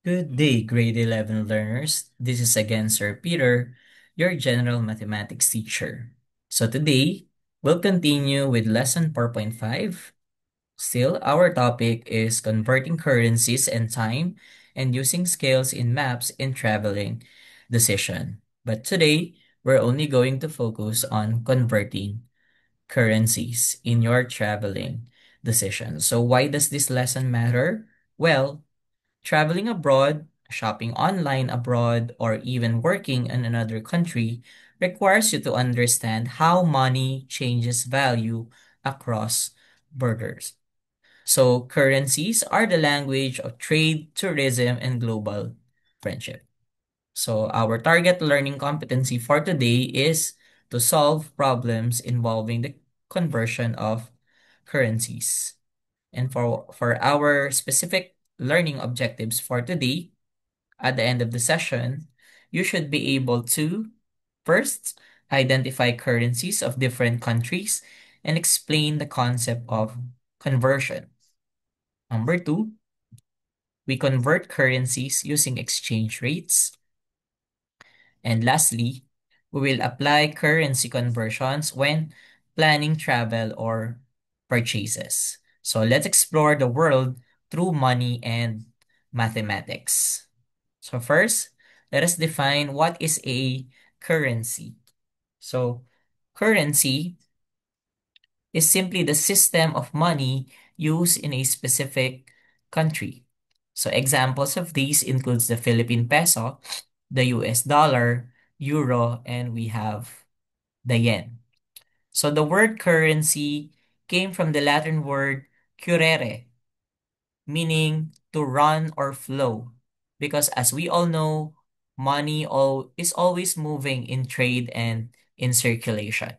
Good day, grade 11 learners. This is again Sir Peter, your general mathematics teacher. So today, we'll continue with lesson 4.5. Still, our topic is converting currencies and time and using scales in maps in traveling decision. But today, we're only going to focus on converting currencies in your traveling decision. So why does this lesson matter? Well, traveling abroad, shopping online abroad, or even working in another country requires you to understand how money changes value across borders. So, currencies are the language of trade, tourism, and global friendship. So, our target learning competency for today is to solve problems involving the conversion of currencies. And for our specific learning objectives for today, at the end of the session, you should be able to first identify currencies of different countries and explain the concept of conversion. Number two, we convert currencies using exchange rates. And lastly, we will apply currency conversions when planning travel or purchases. So let's explore the world through money and mathematics. So first, let us define what is a currency. So currency is simply the system of money used in a specific country. So examples of these includes the Philippine peso, the US dollar, euro, and we have the yen. So the word currency came from the Latin word currere, meaning to run or flow. Because as we all know, is always moving in trade and in circulation.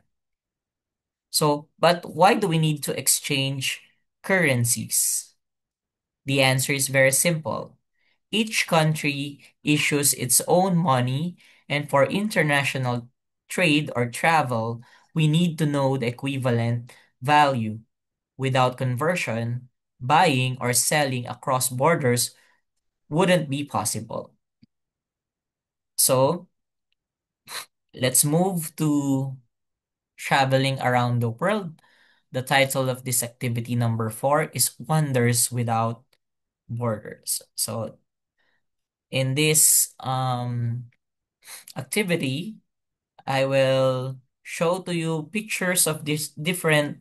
So, but why do we need to exchange currencies? The answer is very simple. Each country issues its own money, and for international trade or travel, we need to know the equivalent value. Without conversion, buying or selling across borders wouldn't be possible. So, let's move to traveling around the world. The title of this activity number 4 is Wonders Without Borders. So, in this activity, I will show to you pictures of these different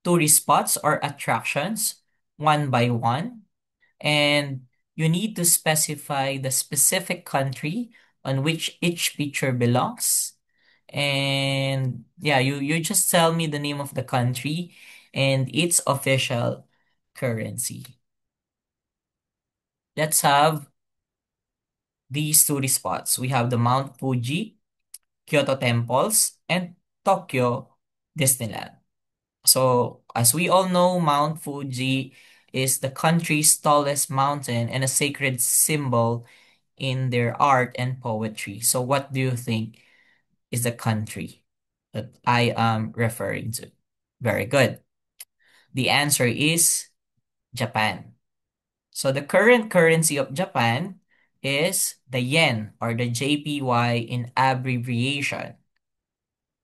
tourist spots or attractions one by one. And you need to specify the specific country on which each picture belongs. And yeah, you just tell me the name of the country and its official currency. Let's have these tourist spots. We have the Mount Fuji, Kyoto temples, and Tokyo Disneyland. So, as we all know, Mount Fuji is the country's tallest mountain and a sacred symbol in their art and poetry. So, what do you think is the country that I am referring to? Very good. The answer is Japan. So, the current currency of Japan is the yen or the JPY in abbreviation.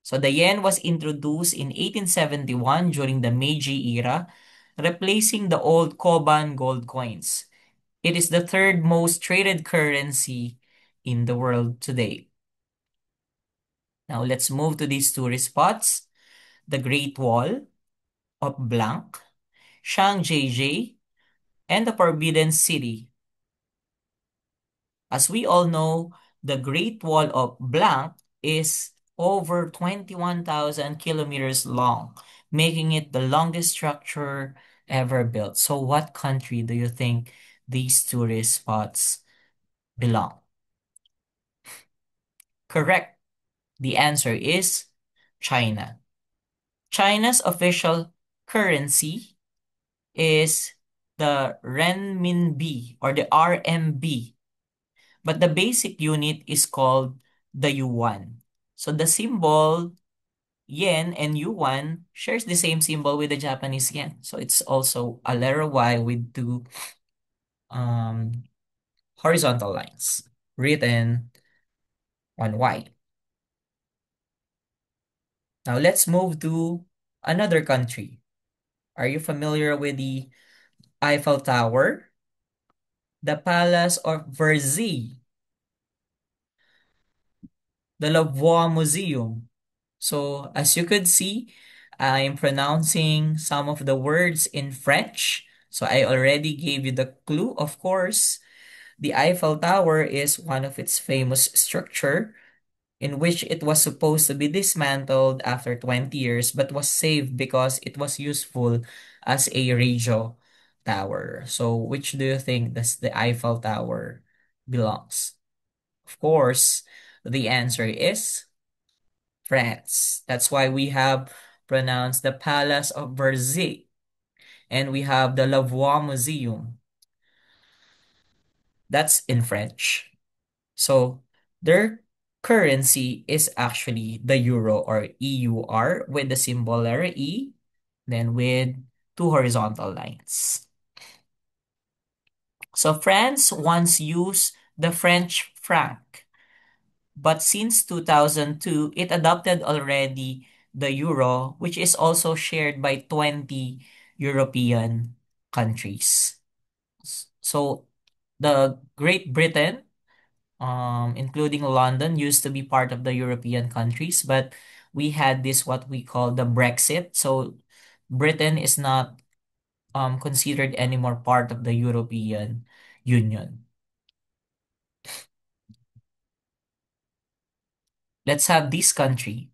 So the yen was introduced in 1871 during the Meiji era, replacing the old Koban gold coins. It is the third most traded currency in the world today. Now let's move to these tourist spots. The Great Wall of Blanc, Shanghae, and the Forbidden City. As we all know, the Great Wall of Blanc is over 21,000 kilometers long, making it the longest structure ever built. So, what country do you think these tourist spots belong? Correct. The answer is China. China's official currency is the renminbi or the RMB, but the basic unit is called the yuan. So the symbol yen and yuan shares the same symbol with the Japanese yen. So it's also a letter Y with two um horizontal lines written on white. Now let's move to another country. Are you familiar with the Eiffel Tower, the Palace of Versailles, the Louvre Museum? So, as you could see, I'm pronouncing some of the words in French. So, I already gave you the clue, of course. The Eiffel Tower is one of its famous structure in which it was supposed to be dismantled after 20 years but was saved because it was useful as a radio tower. So, which do you think does the Eiffel Tower belongs? Of course, the answer is France. That's why we have pronounced the Palace of Versailles and we have the Louvre Museum. That's in French. So their currency is actually the euro or EUR with the symbol letter E, then with two horizontal lines. So France once used the French franc, but since 2002, it adopted already the euro, which is also shared by 20 European countries. So the Great Britain, including London, used to be part of the European countries, but we had this what we call the Brexit. So Britain is not considered anymore part of the European Union. Let's have this country,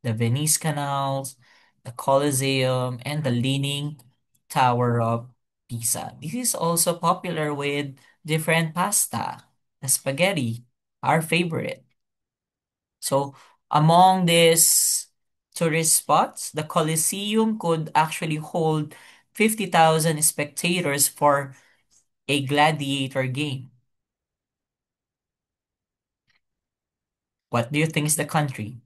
the Venice canals, the Colosseum, and the Leaning Tower of Pisa. This is also popular with different pasta, the spaghetti, our favorite. So among these tourist spots, the Colosseum could actually hold 50,000 spectators for a gladiator game. What do you think is the country?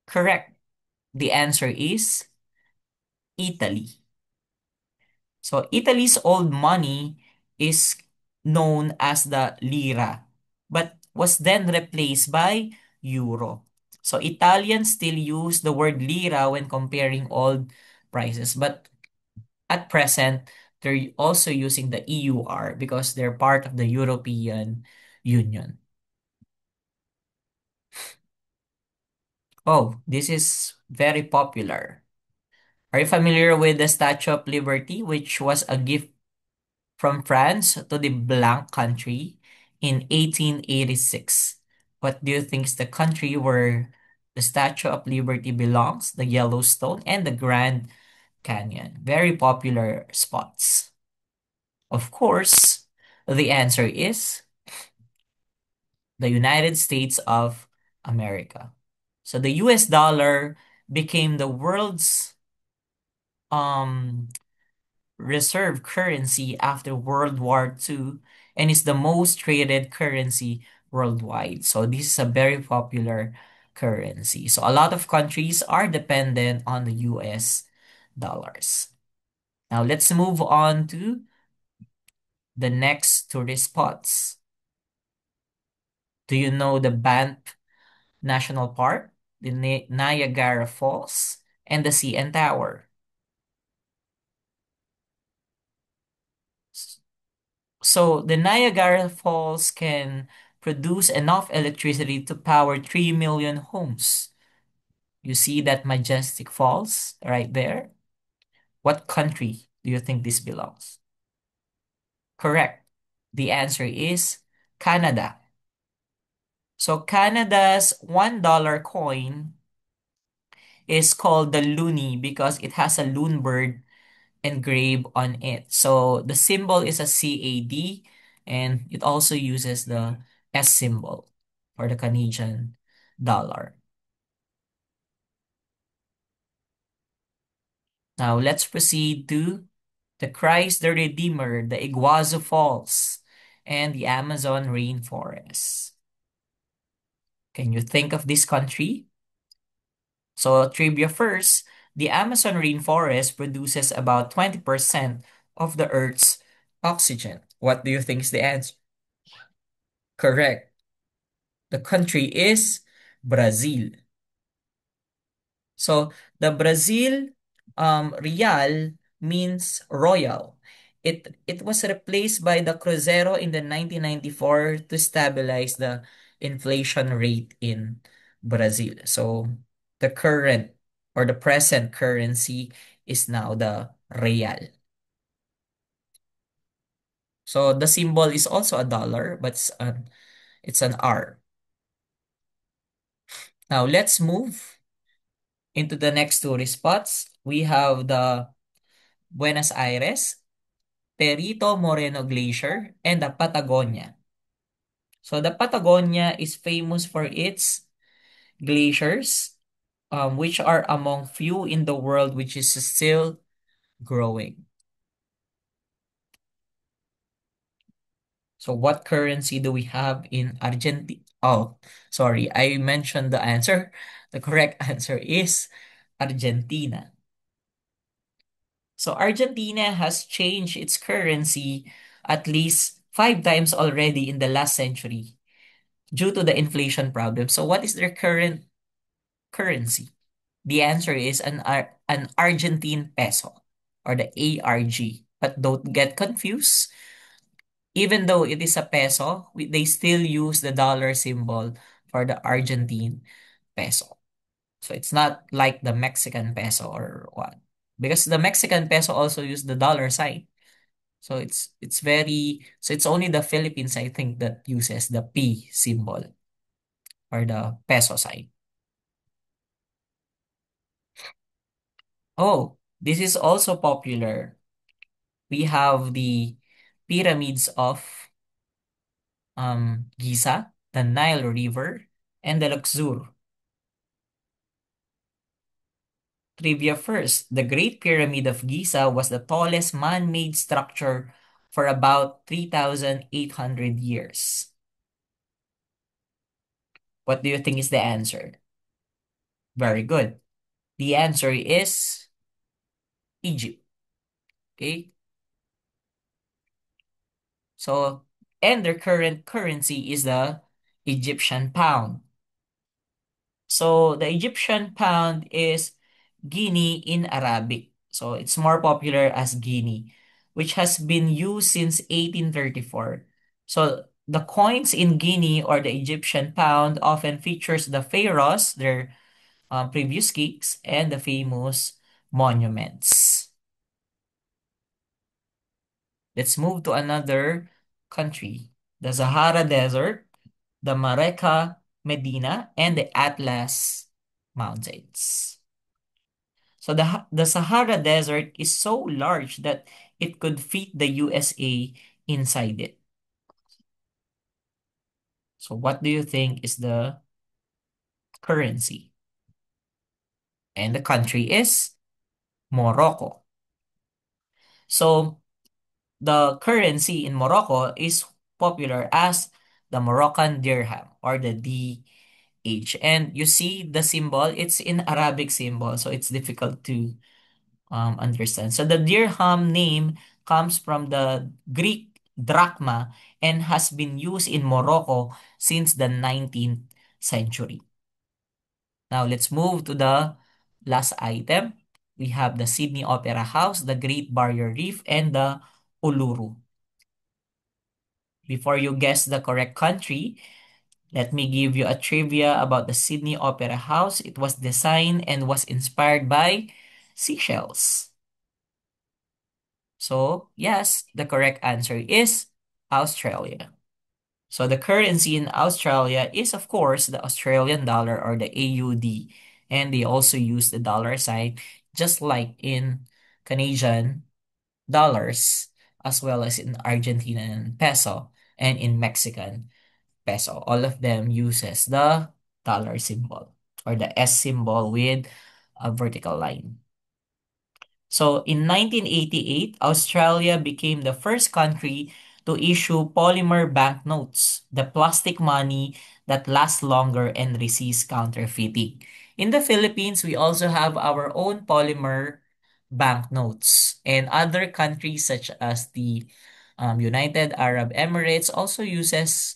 Correct. The answer is Italy. So Italy's old money is known as the lira, but was then replaced by euro. So Italians still use the word lira when comparing old prices, but at present they're also using the EUR because they're part of the European Union. Oh, this is very popular. Are you familiar with the Statue of Liberty, which was a gift from France to the blank country in 1886? What do you think is the country where the Statue of Liberty belongs? The Yellowstone and the Grand Canyon. Very popular spots. Of course, the answer is the United States of America. So the US dollar became the world's um reserve currency after World War II and is the most traded currency worldwide. So this is a very popular currency. So a lot of countries are dependent on the US dollars. Now let's move on to the next tourist spots. Do you know the Banff National Park, the Niagara Falls, and the CN Tower? So the Niagara Falls can produce enough electricity to power 3 million homes. You see that majestic falls right there? What country do you think this belongs? Correct. The answer is Canada. So Canada's $1 coin is called the loonie because it has a loon bird engraved on it. So the symbol is a CAD and it also uses the S symbol for the Canadian dollar. Now let's proceed to the Christ the Redeemer, the Iguazu Falls, and the Amazon rainforest. Can you think of this country? So trivia first, the Amazon rainforest produces about 20% of the Earth's oxygen. What do you think is the answer? Correct. The country is Brazil. So the Brazil real means royal. It was replaced by the Cruzeiro in the 1994 to stabilize the inflation rate in Brazil. So the current or the present currency is now the real. So the symbol is also a dollar, but it's an R. Now let's move into the next tourist spots. We have the Buenos Aires, Perito Moreno Glacier, and the Patagonia. So the Patagonia is famous for its glaciers, which are among few in the world which is still growing. So what currency do we have in Argentina? Oh, sorry, I mentioned the answer. The correct answer is Argentina. So Argentina has changed its currency at least 5 times already in the last century due to the inflation problem. So what is their current currency? The answer is an Argentine peso or the ARG. But don't get confused. Even though it is a peso, they still use the dollar symbol for the Argentine peso. So it's not like the Mexican peso or what. Because the Mexican peso also use the dollar sign. So it's only the Philippines I think that uses the P symbol or the peso sign. Oh, this is also popular. We have the pyramids of Giza, the Nile River, and the Luxor. Trivia first, the Great Pyramid of Giza was the tallest man-made structure for about 3,800 years. What do you think is the answer? Very good. The answer is Egypt. Okay? So, and their current currency is the Egyptian pound. So, the Egyptian pound is Guinea in Arabic. So, it's more popular as Guinea, which has been used since 1834. So, the coins in Guinea or the Egyptian pound often features the pharaohs, their previous kings, and the famous monuments. Let's move to another country, the Sahara Desert, the Mareka Medina, and the Atlas Mountains. So the Sahara Desert is so large that it could fit the USA inside it. So what do you think is the currency? And the country is Morocco. So the currency in Morocco is popular as the Moroccan dirham or the DH. And you see the symbol, it's in Arabic symbol, so it's difficult to understand. So the dirham name comes from the Greek drachma and has been used in Morocco since the 19th century. Now let's move to the last item. We have the Sydney Opera House, the Great Barrier Reef, and the Uluru. Before you guess the correct country, let me give you a trivia about the Sydney Opera House. It was designed and was inspired by seashells. So, yes, the correct answer is Australia. So, the currency in Australia is, of course, the Australian dollar or the AUD. And they also use the dollar sign, just like in Canadian dollars, as well as in Argentinian peso and in Mexican peso. All of them uses the dollar symbol or the S symbol with a vertical line. So in 1988, Australia became the first country to issue polymer banknotes, the plastic money that lasts longer and resists counterfeiting. In the Philippines, we also have our own polymer banknotes, and other countries such as the United Arab Emirates also uses,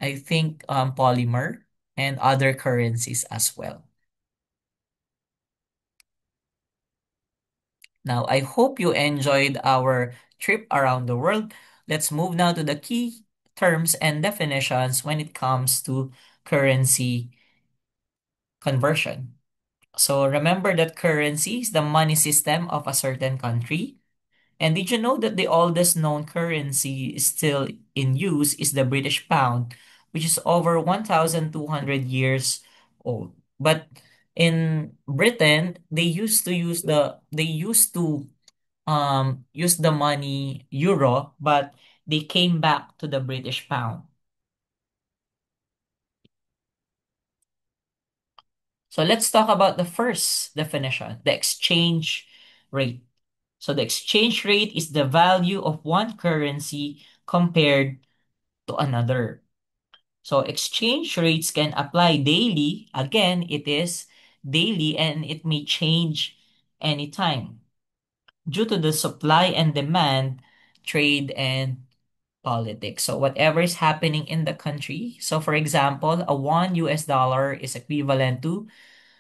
I think, polymer and other currencies as well. Now, I hope you enjoyed our trip around the world. Let's move now to the key terms and definitions when it comes to currency conversion. So remember that currency is the money system of a certain country. And did you know that the oldest known currency still in use is the British pound, which is over 1,200 years old. But in Britain, they used to use the money euro, but they came back to the British pound. So let's talk about the first definition, the exchange rate. So the exchange rate is the value of one currency compared to another. So exchange rates can apply daily. Again, it is daily and it may change anytime due to the supply and demand, trade, and politics. So whatever is happening in the country. So for example, a 1 US dollar is equivalent to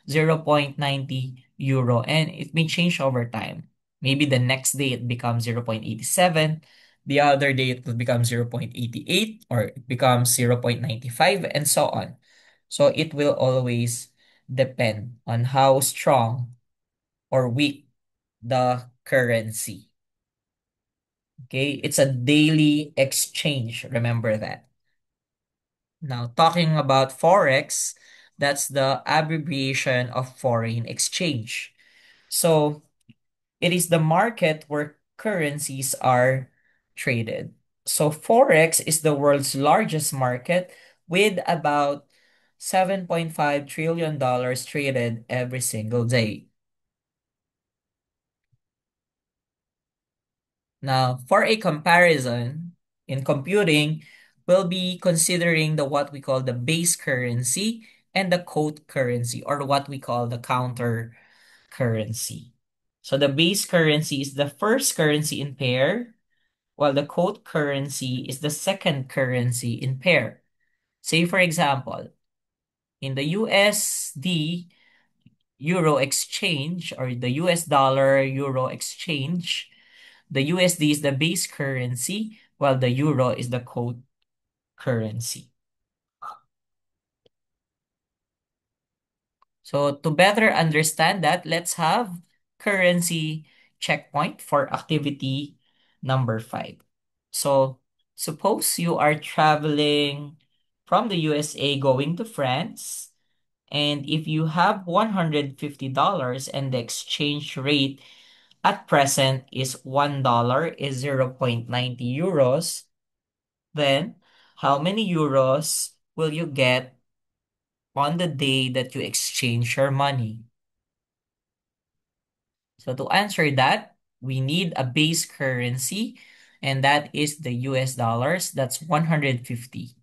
0.90 euro and it may change over time. Maybe the next day it becomes 0.87, the other day it will become 0.88 or it becomes 0.95 and so on. So it will always depend on how strong or weak the currency. Okay, it's a daily exchange. Remember that. Now, talking about Forex, that's the abbreviation of foreign exchange. So, it is the market where currencies are traded. So, Forex is the world's largest market with about $7.5 trillion traded every single day. Now, for a comparison, in computing, we'll be considering the what we call the base currency and the quote currency or what we call the counter currency. So the base currency is the first currency in pair, while the quote currency is the second currency in pair. Say for example, in the USD Euro exchange or the US dollar Euro exchange, the USD is the base currency, while the euro is the quote currency. So to better understand that, let's have currency checkpoint for activity number 5. So suppose you are traveling from the USA going to France, and if you have $150 and the exchange rate at present is $1 is 0.90 euros, then, how many euros will you get on the day that you exchange your money? So to answer that, we need a base currency, and that is the US dollars. That's 150.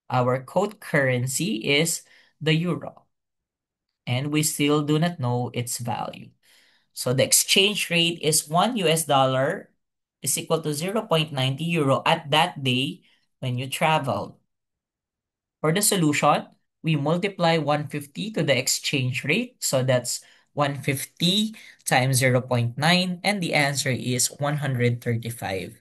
Our quote currency is the euro, and we still do not know its value. So the exchange rate is 1 US dollar is equal to 0.90 euro at that day when you travel. For the solution, we multiply 150 to the exchange rate. So that's 150 times 0.9, and the answer is 135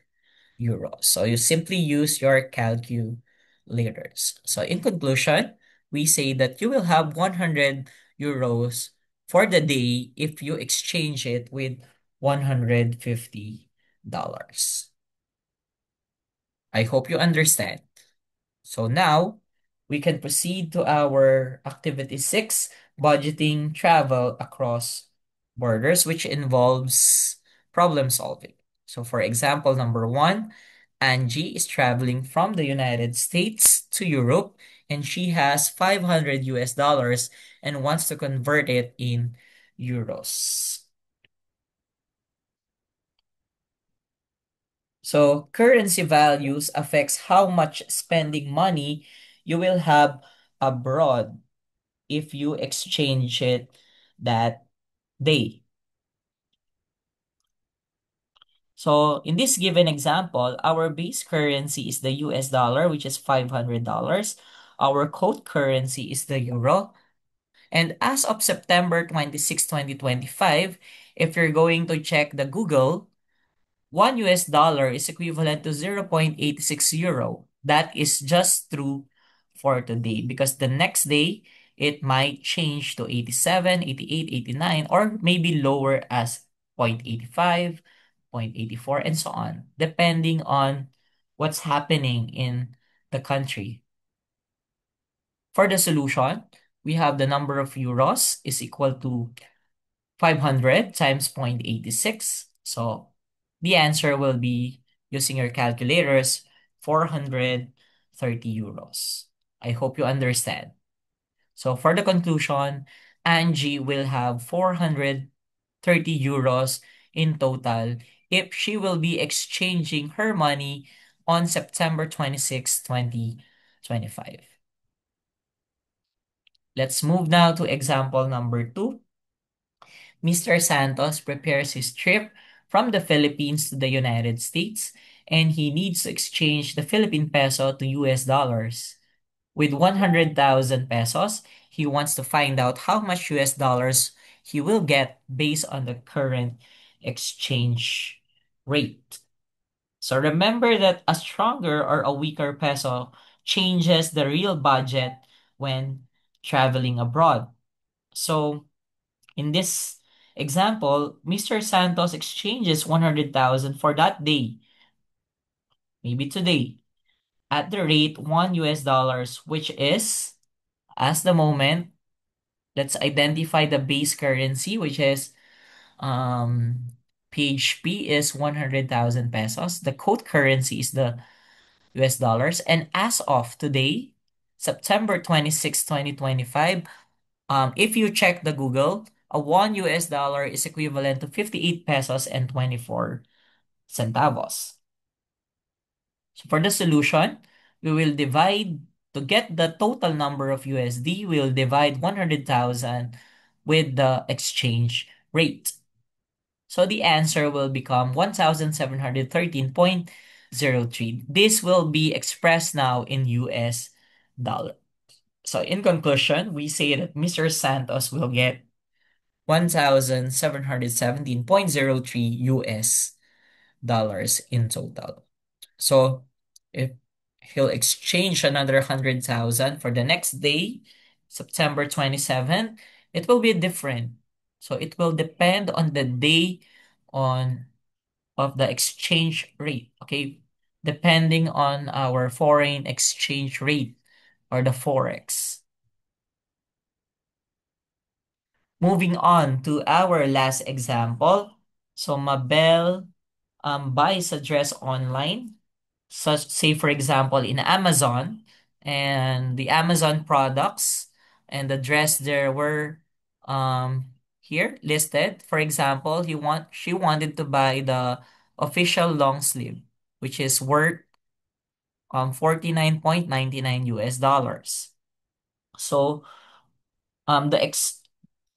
euros. So you simply use your calculators. So in conclusion, we say that you will have 100 euros for the day if you exchange it with $150. I hope you understand. So now we can proceed to our activity 6, budgeting travel across borders, which involves problem solving. So for example, number 1, Angie is traveling from the United States to Europe and she has 500 US dollars and wants to convert it in euros. So currency values affects how much spending money you will have abroad if you exchange it that day. So in this given example, our base currency is the US dollar, which is $500. Our quote currency is the euro. And as of September 26, 2025, if you're going to check the Google, $1 is equivalent to 0.86 euro. That is just true for today because the next day it might change to 87, 88, 89, or maybe lower as 0.85, 0.84, and so on, depending on what's happening in the country. For the solution, we have the number of euros is equal to 500 times 0.86. So the answer will be, using your calculators, 430 euros. I hope you understand. So for the conclusion, Angie will have 430 euros in total if she will be exchanging her money on September 26, 2025. Let's move now to example number 2. Mr. Santos prepares his trip from the Philippines to the United States, and he needs to exchange the Philippine peso to US dollars. With 100,000 pesos, he wants to find out how much US dollars he will get based on the current exchange rate. So remember that a stronger or a weaker peso changes the real budget when traveling abroad. So in this example, Mr. Santos exchanges 100,000 for that day, maybe today, at the rate 1 US dollars, which is, as the moment, let's identify the base currency, which is um PHP is 100,000 pesos. The code currency is the US dollars. And as of today, September 26, 2025, if you check the Google, a 1 US dollar is equivalent to 58 pesos and 24 centavos. So for the solution, we will divide, to get the total number of USD, we will divide 100,000 with the exchange rate. So the answer will become 1,713.03. This will be expressed now in US dollar. So in conclusion, we say that Mr. Santos will get 1,717.03 US dollars in total. So if he'll exchange another 100,000 for the next day, September 27th, it will be different. So it will depend on the day on of the exchange rate, okay? Depending on our foreign exchange rate or the forex. Moving on to our last example. So Mabel buys a dress online, such say for example in Amazon, and the Amazon products and the dress there were here listed. For example, she wanted to buy the official long sleeve, which is worth 49.99 US dollars. So the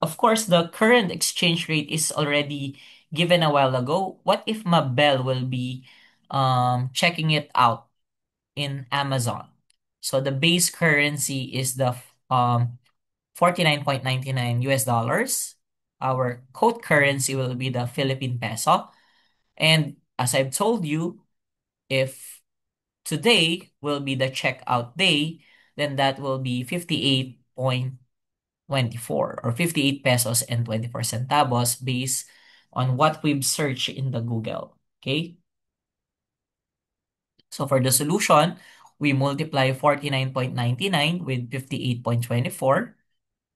of course, the current exchange rate is already given a while ago. What if Mabel will be checking it out in Amazon? So the base currency is the 49.99 US dollars. Our quote currency will be the Philippine peso. And as I've told you, if today will be the checkout day, then that will be 58.24 or 58 pesos and 24 centavos based on what we've searched in the Google. Okay? So for the solution, we multiply 49.99 with 58.24.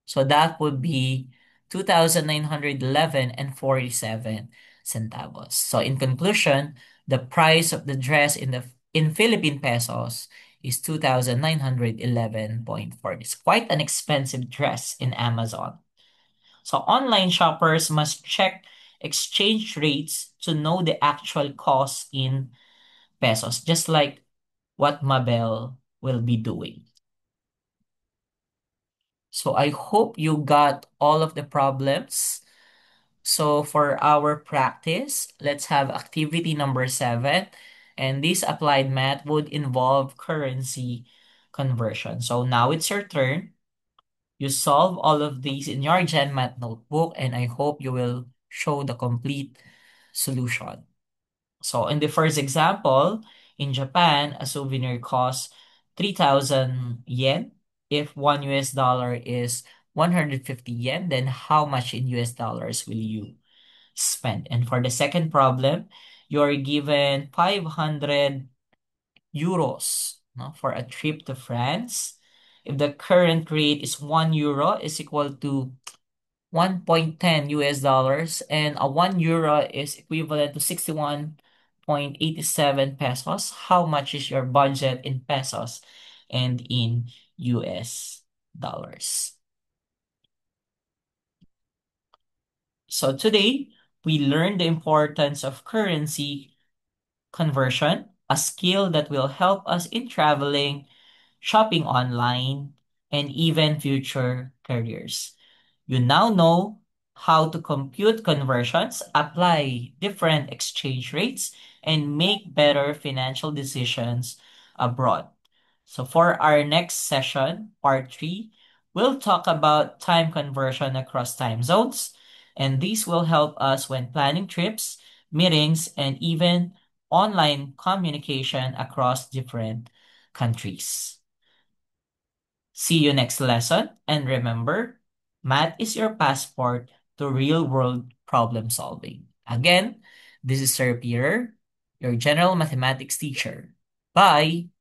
So that would be 2,911 and 47 centavos. So in conclusion, the price of the dress in Philippine pesos is 2,911.40. It's quite an expensive dress in Amazon. So online shoppers must check exchange rates to know the actual cost in pesos, just like what Mabel will be doing. So I hope you got all of the problems So for our practice, let's have activity number 7. And this applied math would involve currency conversion. So now it's your turn. You solve all of these in your GenMath notebook, and I hope you will show the complete solution. So in the first example, in Japan, a souvenir costs 3,000 yen. If $1 is 150 yen, then how much in US dollars will you spend? And for the second problem, you're given 500 euros, no, for a trip to France. If the current rate is 1 euro is equal to 1.10 US dollars, and a 1 euro is equivalent to 61.87 pesos. How much is your budget in pesos and in US dollars? So today, we learned the importance of currency conversion, a skill that will help us in traveling, shopping online, and even future careers. You now know how to compute conversions, apply different exchange rates, and make better financial decisions abroad. So, for our next session, part 3, we'll talk about time conversion across time zones, and these will help us when planning trips, meetings, and even online communication across different countries. See you next lesson, and remember, math is your passport to real world problem solving. Again, this is Sir Peter, your general mathematics teacher. Bye!